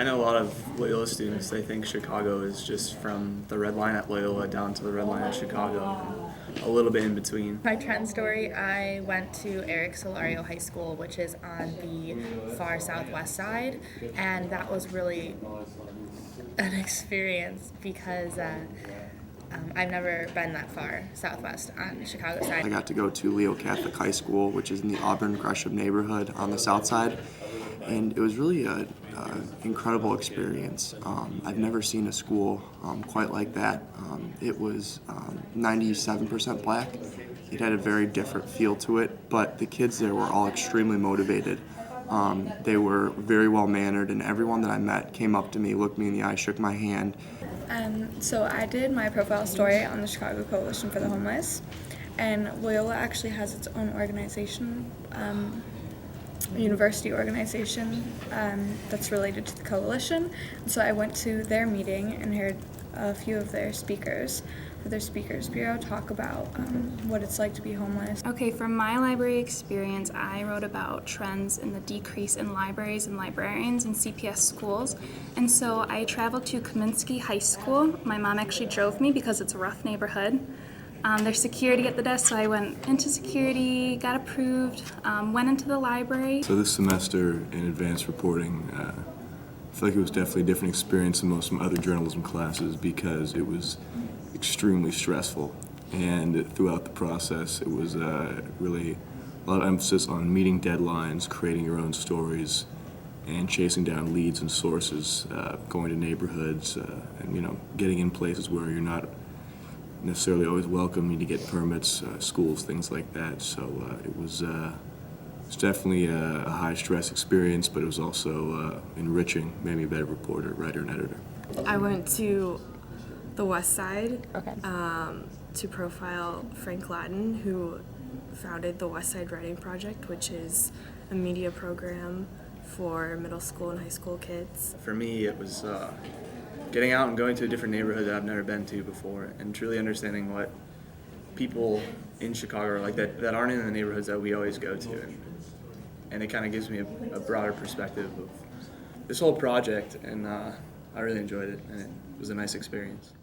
I know a lot of Loyola students, they think Chicago is just from the Red Line at Loyola down to the Red Line at Chicago, a little bit in between. My trend story, I went to Eric Solario High School, which is on the far southwest side, and that was really an experience because I've never been that far southwest on the Chicago side. I got to go to Leo Catholic High School, which is in the Auburn Gresham neighborhood on the south side, and it was really an incredible experience. I've never seen a school quite like that. It was 97% black. It had a very different feel to it, but the kids there were all extremely motivated. They were very well mannered, and everyone that I met came up to me, looked me in the eye, shook my hand. So I did my profile story on the Chicago Coalition for the Homeless, and Loyola actually has its own organization, university organization that's related to the coalition. And so I went to their meeting and heard a few of their speakers for their speakers bureau talk about what it's like to be homeless. Okay, from my library experience, I wrote about trends in the decrease in libraries and librarians in CPS schools. And so I traveled to Kaminsky High School. My mom actually drove me because it's a rough neighborhood. There's security at the desk, so I went into security, got approved, went into the library. So this semester in advanced reporting, I feel like it was definitely a different experience than most of my other journalism classes because it was extremely stressful, and throughout the process it was really a lot of emphasis on meeting deadlines, creating your own stories, and chasing down leads and sources, going to neighborhoods, and getting in places where you're not necessarily always welcome. You need to get permits, schools, things like that. So it was definitely a high stress experience, but it was also enriching, made me a better reporter, writer, and editor. I went to the West Side Okay. to profile Frank Ladden, who founded the West Side Writing Project, which is a media program for middle school and high school kids. For me, it was getting out and going to a different neighborhood that I've never been to before, and truly understanding what people in Chicago are like that aren't in the neighborhoods that we always go to. And it kind of gives me a broader perspective of this whole project, and I really enjoyed it, and it was a nice experience.